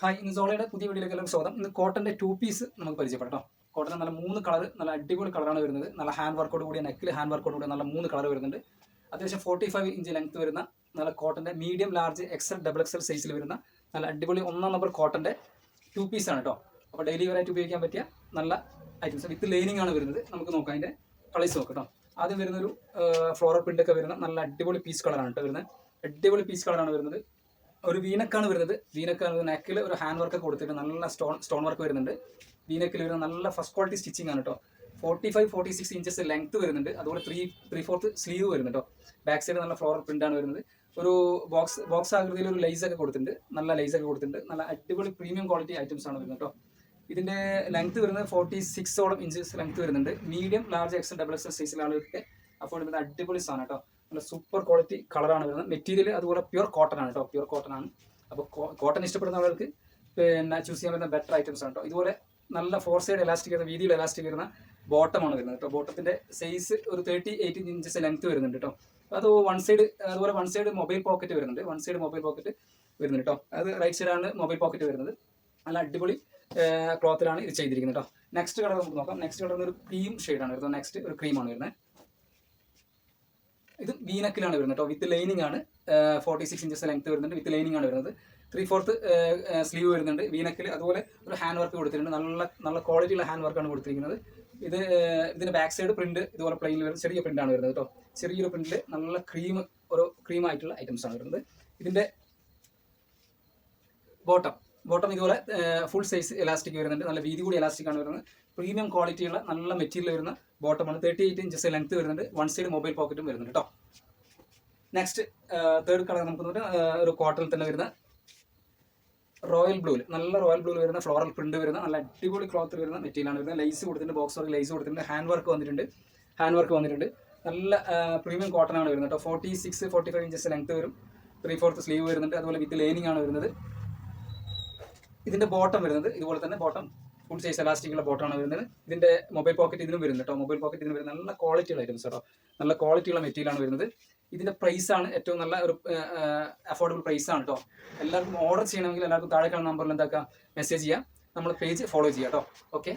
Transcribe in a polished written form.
Hi, ഇന്ന് സോളയുടെ പുതിയ വീഡിയോയിലേക്ക് സ്വാഗതം. ഇന്ന് കോട്ടന്റെ 2 പീസ് നമുക്ക് പരിചയപ്പെടാം. കോട്ടന്റെ നല്ല 3 കളർ, നല്ല അടിപൊളി കളറാണ് വരുന്നത്. നല്ല ഹാൻഡ് വർക്കോട് കൂടിയ നെക്കിൽ ഹാൻഡ് വർക്കോട് കൂടിയ നല്ല 3 കളർ വരുന്നുണ്ട്. അത്യാവശ്യം 45 ഇഞ്ച് ലെങ്ത് വരുന്ന നല്ല കോട്ടന്റെ medium, large, XL, double XL സൈസിൽ വരുന്ന നല്ല അടിപൊളി 1 നമ്പർ കോട്ടന്റെ 2 പീസ് ആണ് കേട്ടോ. അപ്പോൾ ഡെയിലി വെയറായിട്ട് ഉപയോഗിക്കാൻ പറ്റിയ നല്ല ഐറ്റംസ് വിത്ത് ലൈനിങ് ആണ് വരുന്നത്. നമുക്ക് നോക്കാം അതിന്റെ കളേഴ്സ് നോക്കാം കേട്ടോ. ആദ്യം വരുന്നൊരു ഫ്ലോറൽ പ്രിന്റ് ഒക്കെ വരുന്ന നല്ല അടിപൊളി പീസ് കളറാണ് കേട്ടോ വരുന്നത്. അടിപൊളി പീസ് കളറാണ് വരുന്നത്. ഒരു വീനക്കാണ് വരുന്നത്. വീനക്കാണ് നെക്കിൽ ഒരു ഹാൻഡ് വർക്ക് കൊടുത്തിട്ട് നല്ല സ്റ്റോൺ വർക്ക് വരുന്നുണ്ട്. വീനക്കിൽ വരുന്ന നല്ല ഫസ്റ്റ് ക്വാളിറ്റി സ്റ്റിച്ചിങ് ആണ് കേട്ടോ. 45-46 ഇഞ്ചസ് ലെങ്ത് വരുന്നുണ്ട്. അതുപോലെ 3/4 സ്ലീവ് വരുന്നുണ്ട് കേട്ടോ. ബാക്ക് സൈഡ് നല്ല ഫ്ലോറൽ പ്രിന്റ് ആണ് വരുന്നത്. ഒരു ബോക്സ് ആകൃതിയിൽ ഒരു ലൈസ് ഒക്കെ കൊടുത്തിട്ടുണ്ട്. നല്ല ലൈസ് ഒക്കെ കൊടുത്തിട്ടുണ്ട്. നല്ല അടിപൊളി പ്രീമിയം ക്വാളിറ്റി ഐറ്റംസ് ആണ് വരുന്നത് കേട്ടോ. ഇതിന്റെ ലെങ്ത് വരുന്നത് 46 ഇഞ്ചസ് ലെങ്ത് വരുന്നുണ്ട്. Medium, large, XL, double XL സൈസിൽ ആളുകൾക്ക് അപ്പോൾ വരുന്നത് അടിപൊളി സാധനം കേട്ടോ. നല്ല സൂപ്പർ ക്വാളിറ്റി കളറാണ് വരുന്നത്. മെറ്റീരിയൽ അതുപോലെ പ്യുർ കോട്ടൺ ആണ് കേട്ടോ. പ്യുർ കോട്ടൺ ആണ്. അപ്പോൾ കോട്ടൺ ഇഷ്ടപ്പെടുന്ന ആളുകൾക്ക് പിന്നെ ചൂസ് ചെയ്യാൻ പറ്റുന്ന ബെറ്റർ ഐറ്റംസ് ആണ് കേട്ടോ. ഇതുപോലെ നല്ല 4 സൈഡ് എലാസ്റ്റിക് വരുന്ന വീതിയിൽ എലാസ്റ്റിക് വരുന്ന ബോട്ടമാണ് വരുന്നത് കേട്ടോ. ബോട്ടത്തിന്റെ സൈസ് ഒരു 38 ഇഞ്ചസ് ലെങ്ത് വരുന്നുണ്ട് കേട്ടോ. അത് അതുപോലെ വൺ സൈഡ് മൊബൈൽ പോക്കറ്റ് വരുന്നുണ്ട്. വൺ സൈഡ് മൊബൈൽ പോക്കറ്റ് വരുന്നുണ്ട് കേട്ടോ. അത് റൈറ്റ് സൈഡാണ് മൊബൈൽ പോക്കറ്റ് വരുന്നത്. നല്ല അടിപൊളി ക്ലോത്തിലാണ് ഇത് ചെയ്തിരിക്കുന്നത് കേട്ടോ. നെക്സ്റ്റ് കളർ നമുക്ക് നോക്കാം. നെക്സ്റ്റ് കളർ ഒരു ക്രീം ഷെയ്ഡാണ് വരുന്നത്. നെക്സ്റ്റ് ഒരു ക്രീമാണ് വരുന്നത്. ഇത് വീനക്കിലാണ് വരുന്നത് കേട്ടോ. വിത്ത് ലൈനിങ് ആണ്. 46 ഇഞ്ചസ് ലെങ്ത് വരുന്നുണ്ട്. വിത്ത് ലൈനിങ് ആണ് വരുന്നത്. 3/4 സ്ലീവ് വരുന്നുണ്ട് വീനക്കിൽ. അതുപോലെ ഒരു ഹാൻഡ് വർക്ക് കൊടുത്തിട്ടുണ്ട്. നല്ല ക്വാളിറ്റിയുള്ള ഹാൻഡ് വർക്കാണ് കൊടുത്തിരിക്കുന്നത്. ഇതിന്റെ ബാക്ക് സൈഡ് പ്രിന്റ് ഇതുപോലെ പ്ലെയിനിൽ വരുന്ന ചെറിയ പ്രിന്റ് ആണ് വരുന്നത് കേട്ടോ. ചെറിയൊരു പ്രിന്റിൽ നല്ല ക്രീം ആയിട്ടുള്ള ഐറ്റംസ് ആണ് വരുന്നത്. ഇതിന്റെ ബോട്ടം ഇതുപോലെ ഫുൾ സൈസ് എലാസ്റ്റിക് വരുന്നുണ്ട്. നല്ല വീതി കൂടി എലാസ്റ്റിക് ആണ് വരുന്നത്. പ്രീമിയം ക്വാളിറ്റിയുള്ള നല്ല മെറ്റീരിയൽ വരുന്ന ബോട്ടമാണ്. 38 ഇഞ്ചസ് ലെങ്ത് വരുന്നുണ്ട്. വൺ സൈഡ് മൊബൈൽ പോക്കറ്റും വരുന്നുണ്ട് കേട്ടോ. നെക്സ്റ്റ് തേർഡ് കളർ നമുക്ക് ഒരു കോട്ടണിൽ തന്നെ വരുന്ന റോയൽ ബ്ലൂവിൽ വരുന്ന ഫ്ലോറൽ പ്രിന്റ് വരുന്ന നല്ല അടിപൊളി ക്ലോത്തിൽ വരുന്ന മെറ്റീരിയലാണ് വരുന്നത്. ലൈസ് കൊടുത്തിട്ടുണ്ട്. ബോക്സ് വർക്ക് ലൈസ് കൊടുത്തിട്ടുണ്ട്. ഹാൻഡ് വർക്ക് വന്നിട്ടുണ്ട്. നല്ല പ്രീമിയം കോട്ടൺ ആണ് വരുന്നത് കേട്ടോ. 46-45 ഇഞ്ചസ് ലെങ്ത് വരും. 3/4 സ്ലീവ് വരുന്നുണ്ട്. അതുപോലെ വിത്ത് ലൈനിങ് ആണ് വരുന്നത്. ഇതിന്റെ ബോട്ടം വരുന്നത് ഇതുപോലെ തന്നെ ബോട്ടം ഫുൾ സൈസ് എലാസ്റ്റിക്കുള്ള ബോട്ടമാണ് വരുന്നത്. ഇതിന്റെ മൊബൈൽ പോക്കറ്റ് ഇതിനും വരുന്നത് കേട്ടോ. മൊബൈൽ പോക്കറ്റ് ഇതിന് വരുന്നത് നല്ല ക്വാളിറ്റിയുള്ള ഐറ്റംസ് കേട്ടോ. നല്ല ക്വാളിറ്റിയുള്ള മെറ്റീരിയലാണ് വരുന്നത്. ഇതിന്റെ പ്രൈസ് ആണ് ഏറ്റവും നല്ല ഒരു അഫോർഡബിൾ പ്രൈസ് ആണ് കേട്ടോ. എല്ലാവർക്കും ഓർഡർ ചെയ്യണമെങ്കിൽ എല്ലാവർക്കും താഴെ കാണുന്ന നമ്പറിൽ എന്താക്കാം മെസ്സേജ് ചെയ്യാം. നമ്മൾ പേജ് ഫോളോ ചെയ്യാം കേട്ടോ. ഓക്കെ.